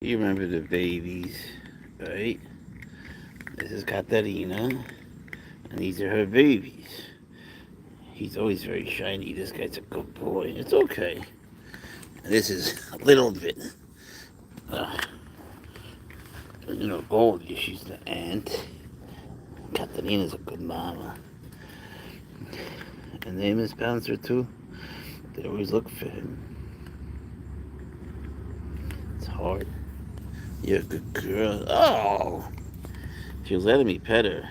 You remember the babies, right? This is Katarina, and these are her babies. He's always very shiny. This guy's a good boy. It's okay. This is a little bit, uh, Goldie. She's the aunt. Katarina's a good mama. Her name is Pouncer too. They always look for him. It's hard. You're a good girl. Oh! She was letting me pet her.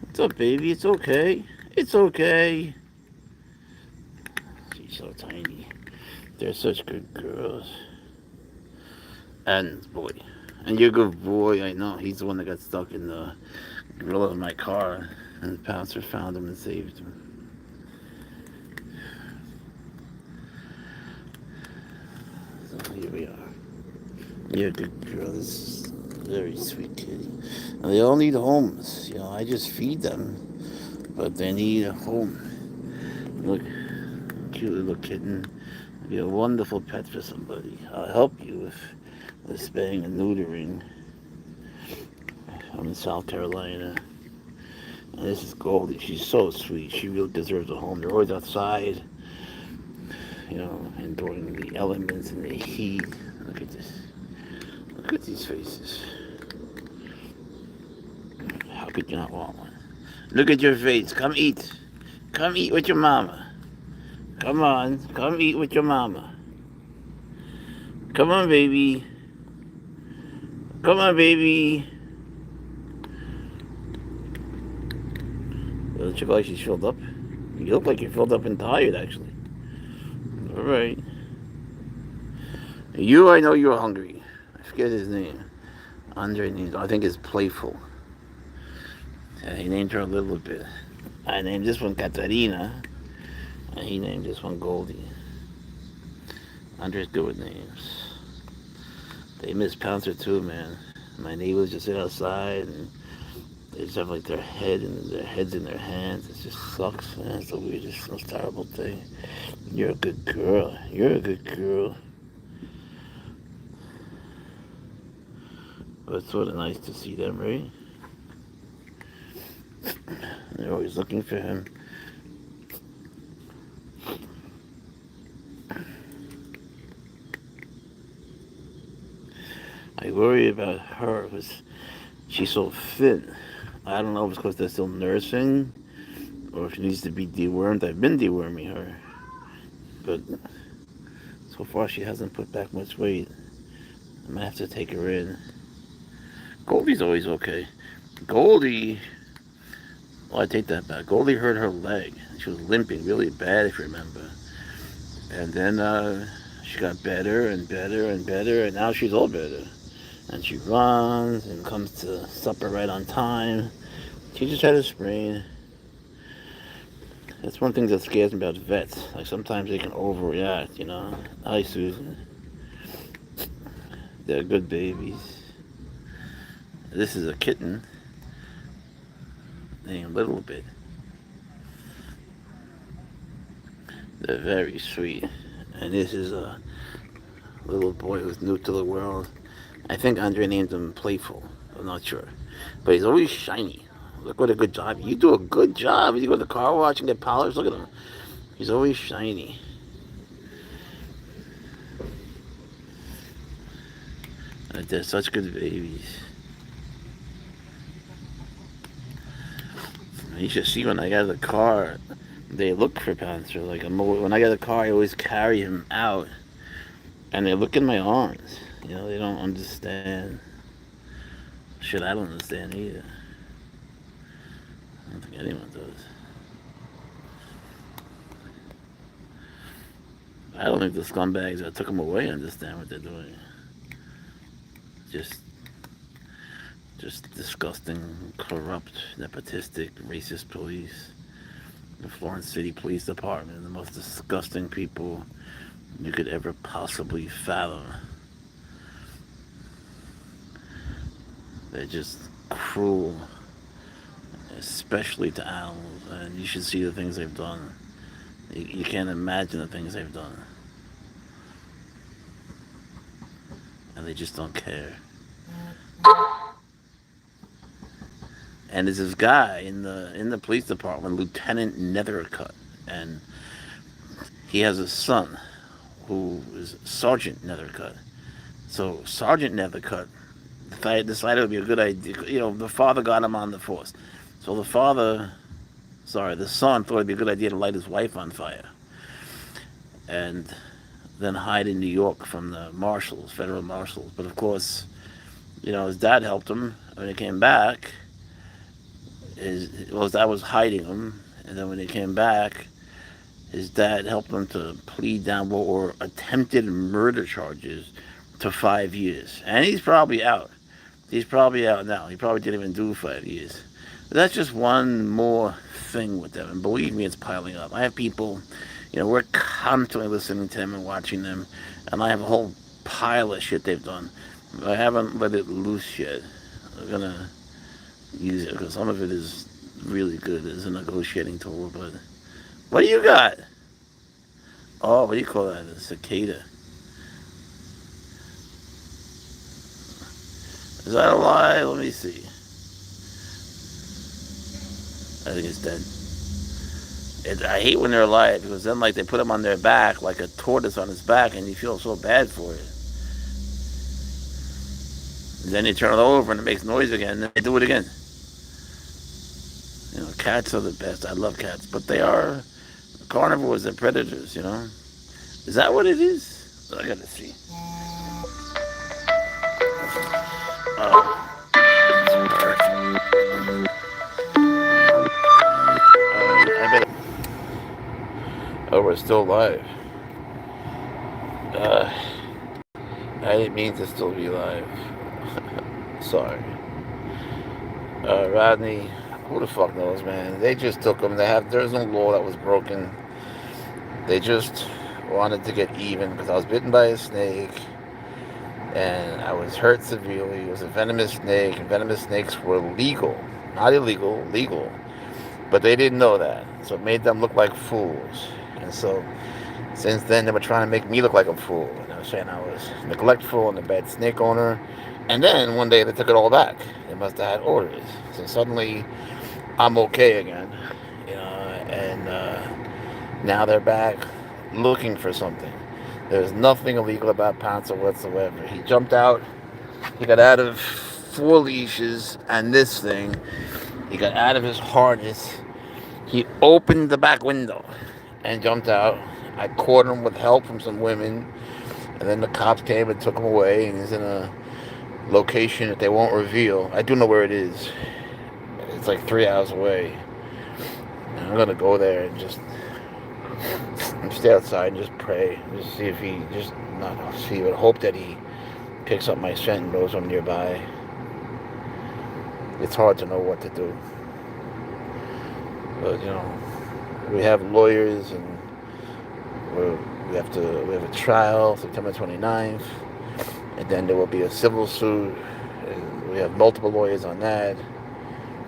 What's up, baby? It's okay. It's okay. She's so tiny. They're such good girls. And boy. And you're a good boy. I know. He's the one that got stuck in the grill of my car. And Pouncer found him and saved him. So here we are. You're a good girl. This is a very sweet kitty. And they all need homes. I just feed them. But they need a home. Look, cute little kitten. It'd be a wonderful pet for somebody. I'll help you with spaying and neutering. I'm in South Carolina. And this is Goldie. She's so sweet. She really deserves a home. They're always outside, enduring the elements and the heat. Look at this. Look at these faces. How could you not want one? Look at your face. Come eat. Come eat with your mama. Come on. Come eat with your mama. Come on, baby. Come on, baby. Does it look like she's filled up? You look like you're filled up and tired, actually. All right. I know you're hungry. I forget his name. Andre named, I think it's Playful. And he named her a little bit. I named this one Katarina. And he named this one Goldie. Andre's good with names. They miss Pouncer too, man. My neighbors just sit outside and they just have like their heads in their hands. It just sucks, man. It's the weirdest, most terrible thing. You're a good girl. You're a good girl. But it's sort of nice to see them, right? They're always looking for him. I worry about her because she's so thin. I don't know if it's because they're still nursing or if she needs to be dewormed. I've been deworming her. But so far she hasn't put back much weight. I'm going to have to take her in. Goldie's always okay. Goldie... Well, I take that back. Goldie hurt her leg. She was limping really bad, if you remember. And then she got better and better and better, and now she's all better. And she runs and comes to supper right on time. She just had a sprain. That's one thing that scares me about vets. Like sometimes they can overreact. Hi, Susan. They're good babies. This is a kitten named Little Bit. They're very sweet. And this is a little boy who's new to the world. I think Andre named him Playful. I'm not sure. But he's always shiny. Look what a good job. You do a good job. You go to the car wash and get polished. Look at him. He's always shiny. They're such good babies. You should see when I got the car, they look for Pouncer. Like when I get a car, I always carry him out, and they look in my arms. They don't understand. Shit, I don't understand either. I don't think anyone does. I don't think the scumbags that took him away understand what they're doing. Just disgusting, corrupt, nepotistic, racist police. The Florence City Police Department, the most disgusting people you could ever possibly fathom. They're just cruel, especially to animals, and you should see the things they've done. You can't imagine the things they've done. They just don't care. And there's this guy in the police department, Lieutenant Nethercutt, and he has a son who is Sergeant Nethercutt. So Sergeant Nethercutt decided it would be a good idea. The father got him on the force. So the son thought it'd be a good idea to light his wife on fire and then hide in New York from the marshals, federal marshals. But of course, his dad helped him. When he came back, his dad was hiding him, and then when he came back, his dad helped him to plead down what were attempted murder charges to 5 years, and he's probably out. He's probably out now. He probably didn't even do 5 years. But that's just one more thing with them, and believe me, it's piling up. I have people, we're constantly listening to them and watching them, and I have a whole pile of shit they've done. I haven't let it loose yet. I'm gonna use it because some of it is really good as a negotiating tool. But what do you got? Oh, what do you call that? A cicada. Is that a lie? Let me see. I think it's dead. I hate when they're alive because then, like, they put him on their back like a tortoise on his back, and you feel so bad for it. And then you turn it over and it makes noise again, and then they do it again. Cats are the best. I love cats, but they are carnivores. They're predators. Is that what it is? I gotta see. I bet. Oh, we're still live. I didn't mean to still be live. Sorry. Rodney, who the fuck knows, man? They just took him. There's no law that was broken. They just wanted to get even because I was bitten by a snake and I was hurt severely. It was a venomous snake, and venomous snakes were legal. Not illegal, legal. But they didn't know that. So it made them look like fools. And so since then, they were trying to make me look like a fool. And they were saying I was neglectful and a bad snake owner. And then one day they took it all back. They must have had orders. So suddenly I'm okay again. And now they're back looking for something. There's nothing illegal about Pouncer whatsoever. He jumped out. He got out of 4 leashes and this thing. He got out of his harness. He opened the back window and jumped out. I caught him with help from some women. And then the cops came and took him away. And he's in a location that they won't reveal. I do know where it is. It's like 3 hours away. And I'm going to go there and just stay outside and just pray. Just see if he but hope that he picks up my scent and knows I'm nearby. It's hard to know what to do. But, we have lawyers and we have a trial September 29th. And then there will be a civil suit. And we have multiple lawyers on that.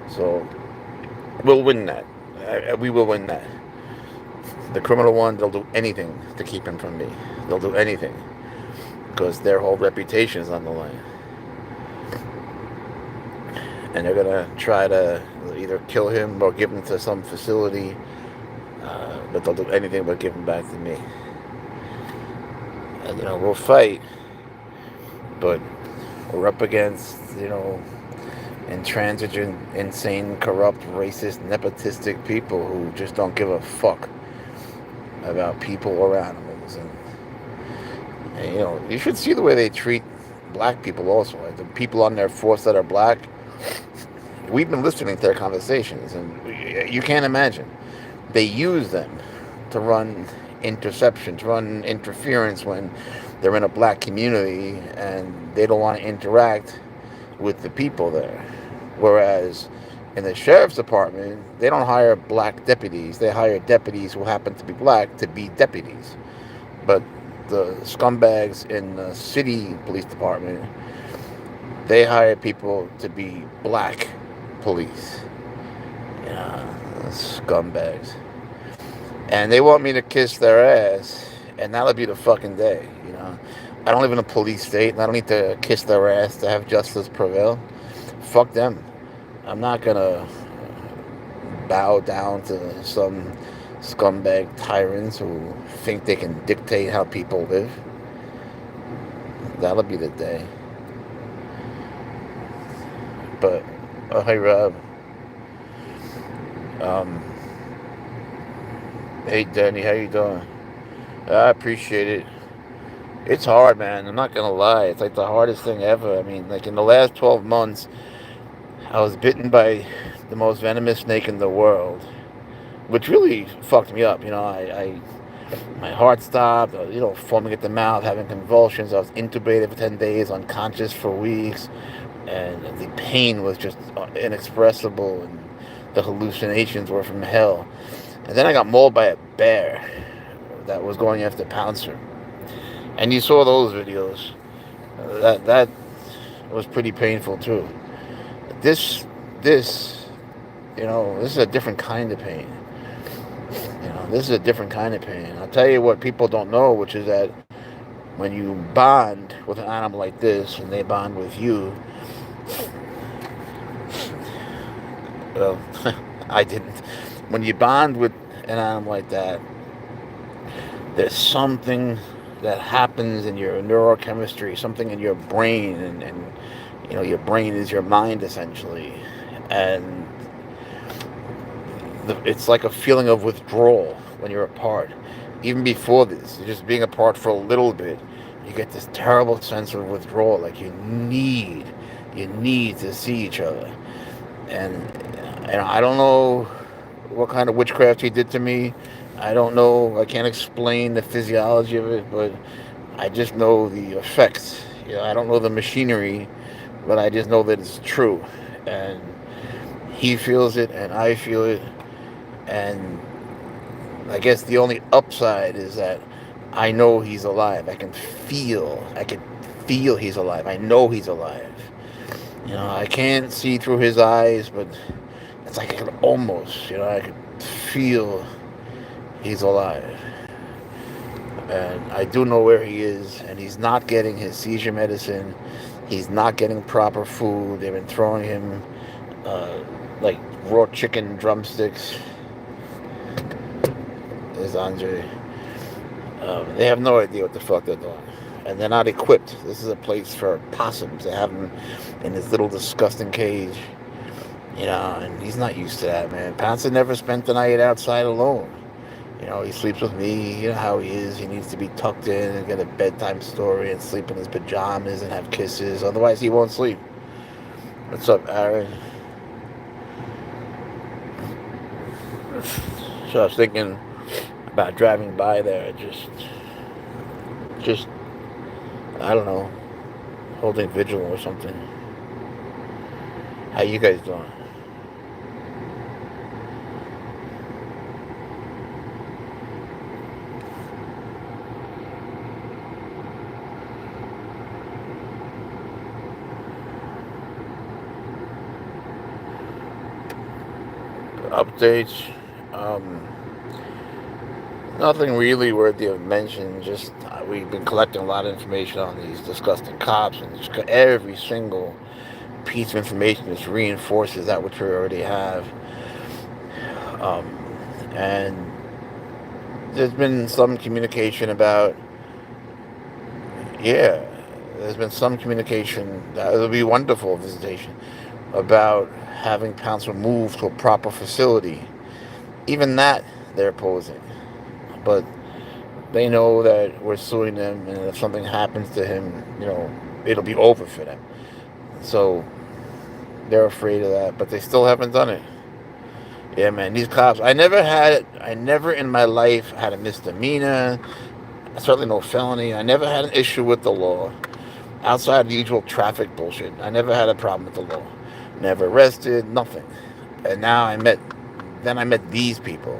So we'll win that. We will win that. The criminal one, they'll do anything to keep him from me. They'll do anything. Because their whole reputation is on the line. And they're going to try to either kill him or give him to some facility. But they'll do anything but give him back to me. And, we'll fight. But we're up against, intransigent, insane, corrupt, racist, nepotistic people who just don't give a fuck about people or animals. And you should see the way they treat black people also. Like the people on their force that are black, we've been listening to their conversations, and you can't imagine. They use them to run interceptions, run interference when they're in a black community and they don't want to interact with the people there. Whereas in the sheriff's department, they don't hire black deputies. They hire deputies who happen to be black to be deputies. But the scumbags in the city police department, they hire people to be black police. Scumbags. And they want me to kiss their ass, and that'll be the fucking day. I don't live in a police state, and I don't need to kiss their ass to have justice prevail. Fuck them. I'm not gonna bow down to some scumbag tyrants who think they can dictate how people live. That'll be the day. But, oh, hey, Rob. Um, hey, Danny, how you doing? I appreciate it. It's hard, man. I'm not gonna lie. It's like the hardest thing ever. I mean, like in the last 12 months, I was bitten by the most venomous snake in the world, which really fucked me up. My heart stopped. Foaming at the mouth, having convulsions. I was intubated for 10 days, unconscious for weeks, and the pain was just inexpressible, and the hallucinations were from hell. And then I got mauled by a bear that was going after Pouncer. And you saw those videos. That was pretty painful too. This this this is a different kind of pain. This is a different kind of pain. I'll tell you what people don't know, which is that when you bond with an animal like this, and they bond with you, well, I didn't. When you bond with an animal like that, there's something that happens in your neurochemistry, something in your brain, and your brain is your mind essentially, and it's like a feeling of withdrawal when you're apart. Even before this, just being apart for a little bit, you get this terrible sense of withdrawal, like you need to see each other. And I don't know what kind of witchcraft he did to me. I don't know. I can't explain the physiology of it, but I just know the effects. I don't know the machinery, but I just know that it's true. And he feels it, and I feel it. And I guess the only upside is that I know he's alive. I can feel he's alive. I know he's alive. I can't see through his eyes, but it's like I can almost, I can feel he's alive. And I do know where he is, and he's not getting his seizure medicine. He's not getting proper food. They've been throwing him like raw chicken drumsticks. There's Andre. They have no idea what the fuck they're doing. And they're not equipped. This is a place for possums. They have him in this little disgusting cage. And he's not used to that, man. Pouncer never spent the night outside alone. He sleeps with me. You know how he is. He needs to be tucked in and get a bedtime story and sleep in his pajamas and have kisses. Otherwise, he won't sleep. What's up, Aaron? So I was thinking about driving by there, just I don't know, holding vigil or something. How you guys doing? Updates. Nothing really worthy of mention. Just we've been collecting a lot of information on these disgusting cops, and just every single piece of information just reinforces that which we already have. And there's been some communication about, there's been some communication that it'll be wonderful visitation about having Pouncer move to a proper facility. Even that they're opposing. But they know that we're suing them, and if something happens to him, it'll be over for them. So they're afraid of that, but they still haven't done it. Yeah, man, these cops. I never in my life had a misdemeanor. Certainly no felony. I never had an issue with the law. Outside of the usual traffic bullshit, I never had a problem with the law. Never arrested, nothing. And now I met these people.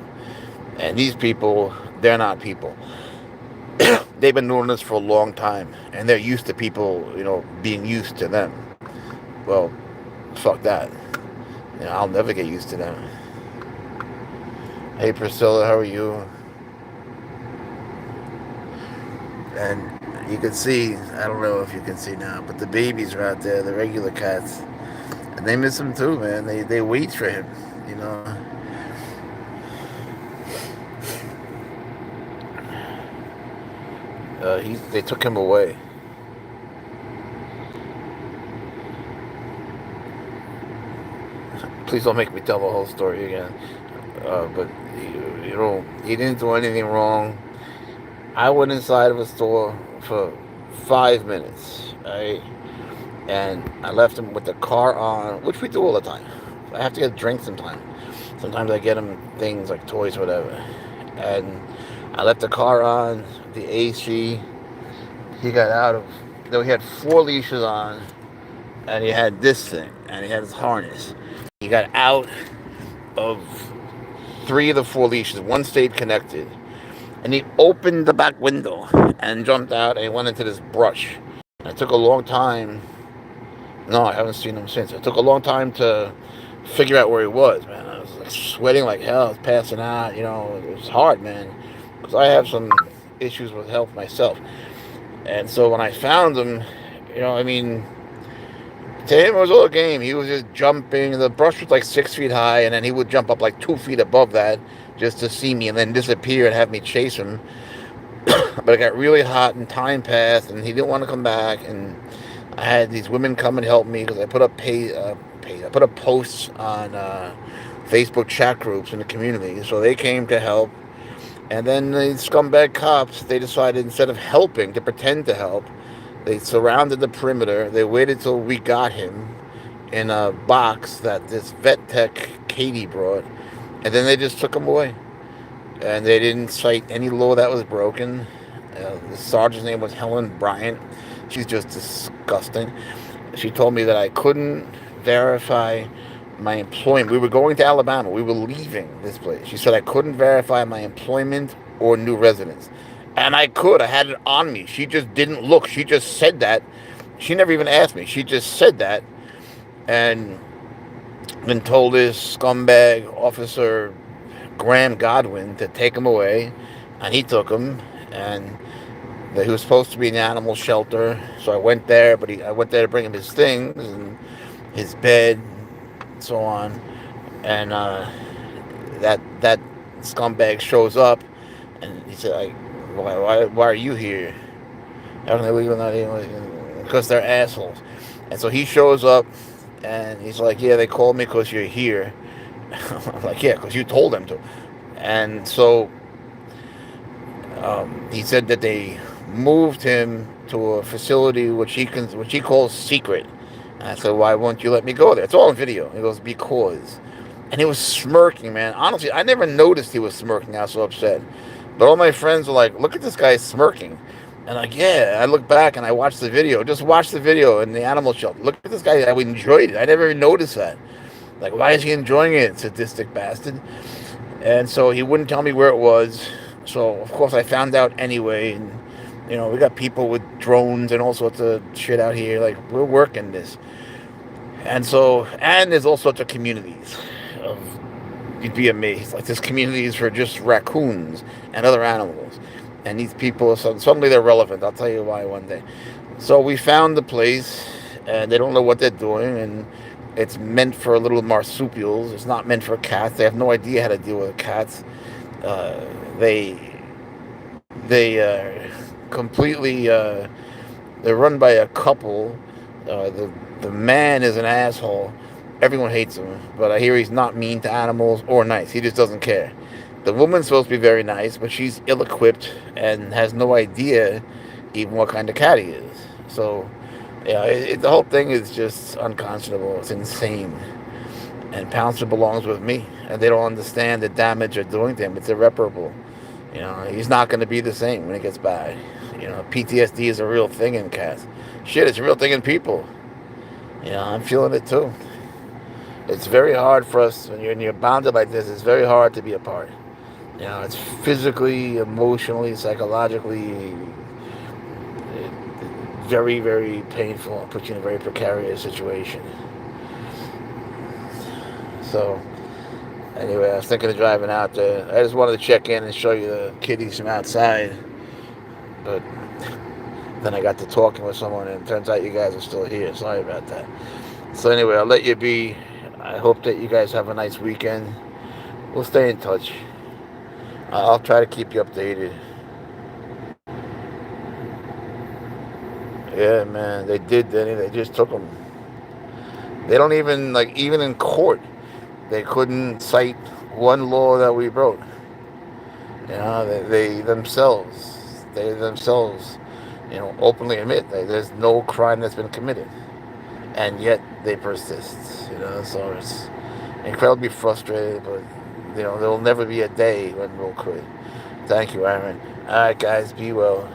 And these people, they're not people. They've been doing this for a long time, and they're used to people, being used to them. Well, fuck that. I'll never get used to them. Hey, Priscilla, how are you? And You can see, I don't know if you can see now, but the babies are out there, the regular cats. And they miss him too, man. They wait for him, you know. They took him away. Please don't make me tell the whole story again. But he didn't do anything wrong. I went inside of a store for 5 minutes, right? And I left him with the car on, which we do all the time. I have to get a drink sometimes. Sometimes I get him things like toys or whatever. And I left the car on, the AC. He got out of, he had 4 leashes on, and he had this thing, and he had his harness. He got out of 3 of the 4 leashes. One stayed connected. And he opened the back window and jumped out, and he went into this brush. And it took a long time. No, I haven't seen him since. It took a long time to figure out where he was, man. I was like sweating like hell. I was passing out. It was hard, man, because I have some issues with health myself. And so when I found him, I mean, to him it was all a game. He was just jumping. The brush was like 6 feet high, and then he would jump up like 2 feet above that just to see me, and then disappear and have me chase him. But it got really hot, and time passed, and he didn't want to come back. And I had these women come and help me because I put up I put up posts on Facebook chat groups in the community, so they came to help. And then the scumbag cops, they decided instead of helping, to pretend to help, they surrounded the perimeter. They waited till we got him in a box that this vet tech Katie brought, and then they just took him away. And they didn't cite any law that was broken. The sergeant's name was Helen Bryant. She's just disgusting. She told me that I couldn't verify my employment. We were going to Alabama. We were leaving this place. She said I couldn't verify my employment or new residence. And I could. I had it on me. She just didn't look. She just said that. She never even asked me. She just said that. And then told this scumbag officer Graham Godwin to take him away. And he took him. And he was supposed to be in the animal shelter. So I went there. But I went there to bring him his things and his bed and so on. And that scumbag shows up. And he said, why are you here? How can they leave without even? Because they're assholes. And so he shows up, and he's like, yeah, they called me because you're here. I'm like, yeah, because you told them to. And so he said that they moved him to a facility which he calls secret. And I said, why won't you let me go there? It's all on video. He goes, because. And he was smirking, man. Honestly, I never noticed he was smirking. I was so upset. But all my friends were like, look at this guy smirking. And like, yeah, I look back and I watched the video. Just watch the video in the animal shelter. Look at this guy. I enjoyed it. I never even noticed that. Like, why is he enjoying it, sadistic bastard? And so he wouldn't tell me where it was. So, of course, I found out anyway. And, we got people with drones and all sorts of shit out here. Like, we're working this. And there's all sorts of communities of, you'd be amazed. Like, there's communities for just raccoons and other animals. And these people, suddenly they're relevant. I'll tell you why one day. So we found the place, and they don't know what they're doing, and it's meant for little marsupials. It's not meant for cats. They have no idea how to deal with cats. They completely, they're run by a couple. The man is an asshole. Everyone hates him, but I hear he's not mean to animals or nice. He just doesn't care. The woman's supposed to be very nice, but she's ill-equipped and has no idea even what kind of cat he is. So, yeah, the whole thing is just unconscionable. It's insane. And Pouncer belongs with me, and they don't understand the damage they're doing to him. It's irreparable. He's not going to be the same when he gets back. PTSD is a real thing in cats. Shit, it's a real thing in people. I'm feeling it too. It's very hard for us when you're bounded like this. It's very hard to be apart. It's physically, emotionally, psychologically very, very painful. It puts you in a very precarious situation. So, anyway, I was thinking of driving out there. I just wanted to check in and show you the kitties from outside. But Then I got to talking with someone, and it turns out you guys are still here. Sorry about that. So anyway, I'll let you be. I hope that you guys have a nice weekend. We'll stay in touch. I'll try to keep you updated. Yeah, man, they did. They just took them. They don't even even in court. They couldn't cite one law that we wrote. They themselves, openly admit that there's no crime that's been committed, and yet they persist. So it's incredibly frustrating, but there will never be a day when we'll quit. Thank you, Aaron. All right, guys, be well.